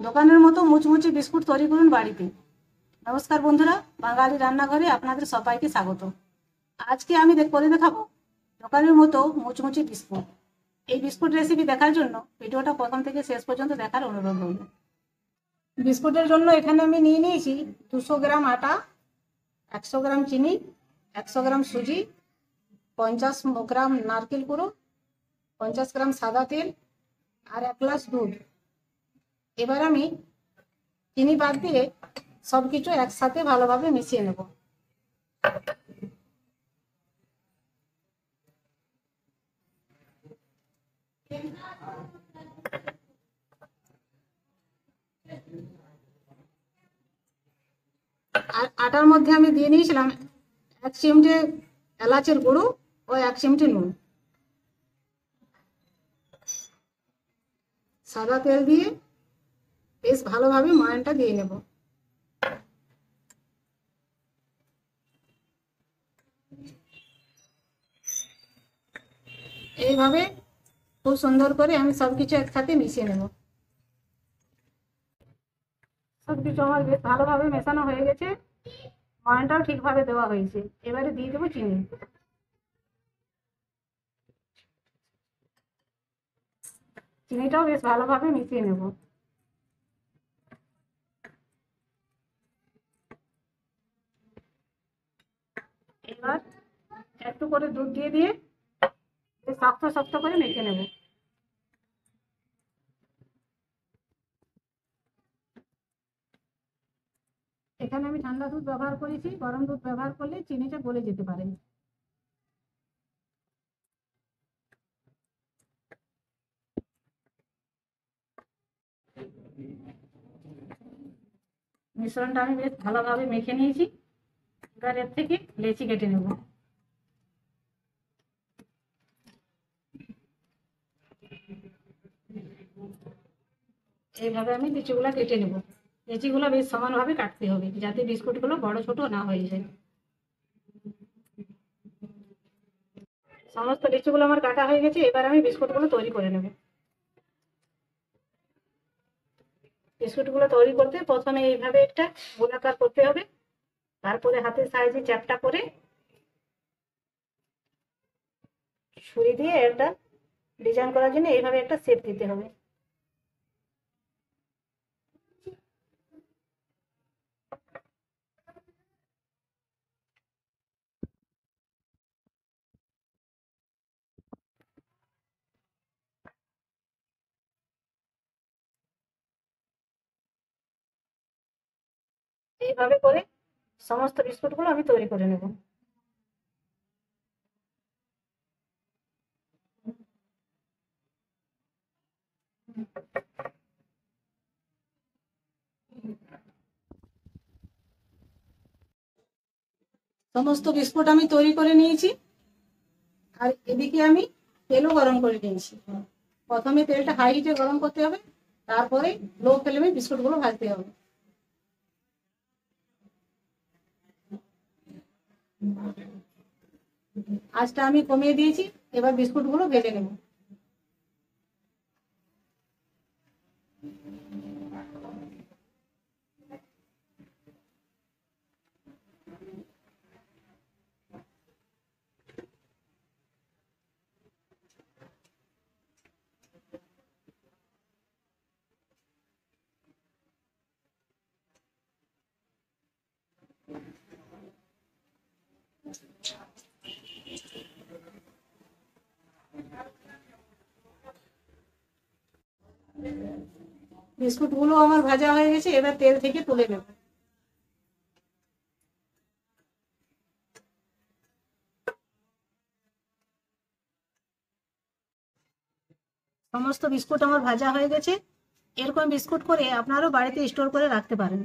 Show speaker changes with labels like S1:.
S1: দোকানের মতো মুচমুচে বিস্কুট তৈরি করুন বাড়িতে। নমস্কার বন্ধুরা, বাঙালি রান্নাঘরে আপনাদের সবাইকে স্বাগত। আজকে আমি করে দেখাবো দোকানের মতো মুচমুচে বিস্কুট। এই বিস্কুট রেসিপি দেখার জন্য ভিডিওটা প্রথম থেকে শেষ পর্যন্ত দেখার অনুরোধ রইল। বিস্কুটের জন্য এখানে আমি নিয়ে নিয়েছি 200 গ্রাম আটা, 100 গ্রাম চিনি, 100 গ্রাম সুজি, 50 গ্রাম নারকেল কুড়ো, 50 গ্রাম সাদা তেল আর 1 গ্লাস দুধ। এবার আমি চিনি বাদ দিয়ে সবকিছু একসাথে ভালোভাবে মিশিয়ে নেব। আর আটার মধ্যে আমি দিয়ে নিয়েছিলাম 1 চিমটে এলাচের গুঁড়ো ও 1 চিমটে নুন। সাদা তেল দিয়ে বেশ ভালোভাবে ময়ানটা দিয়ে নেব। এইভাবে খুব সুন্দর করে আমি সবকিছু একসাথে মিশিয়ে নেব। সবকিছু আমার বেশ ভালোভাবে মেশানো হয়ে গেছে, ময়ানটাও ঠিকভাবে দেওয়া হয়েছে। এবারে দিয়ে দেবো চিনি। চিনিটাও বেশ ভালোভাবে মিশিয়ে নেব। এবার একটু করে দুধ দিয়ে দিয়ে শক্ত শক্ত করে মেখে নেব। এখানে আমি ঠান্ডা দুধ ব্যবহার করেছি, গরম দুধ ব্যবহার করলে চিনিটা গলে যেতে পারে। মিশ্রণটা আমি বেশ ভালোভাবে মেখে নিয়েছি। এবার এর থেকে লেচি কেটে নেব। এইভাবে আমি লিচিগুলো কেটে নেব। লিচিগুলো বেশ সমানভাবে কাটতে হবে যাতে বিস্কুটগুলো বড় ছোট না হয়ে যায়। সমস্ত লিচিগুলো আমার কাটা হয়ে গেছে। এবার আমি বিস্কুটগুলো তৈরি করে নেব। বিস্কুটগুলো তৈরি করতে প্রথমে এইভাবে একটা গোলাকার করতে হবে, তারপরে হাতের সাহায্যে চ্যাপটা করে ছুরি দিয়ে একটা ডিজাইন করার জন্য এইভাবে একটা শেপ দিতে হবে। এইভাবে করে সমস্ত বিস্কুটগুলো আমি তৈরি করে নেব। সমস্ত বিস্কুট আমি তৈরি করে নিয়েছি। আর এদিকে আমি তেলও গরম করে নিয়েছি। প্রথমে তেলটা হাই হিটে গরম করতে হবে, তারপরে লো ফ্লেমে বিস্কুটগুলো ভাজতে হবে। আঁচটা আমি কমিয়ে দিয়েছি। এবার বিস্কুটগুলো ভেজে নেব। বিস্কুটগুলো আমার ভাজা হয়ে গেছে। এবার তেল থেকে তুলে নেব। সমস্ত বিস্কুট আমার ভাজা হয়ে গেছে। এরকম বিস্কুট করে আপনারাও বাড়িতে স্টোর করে রাখতে পারেন।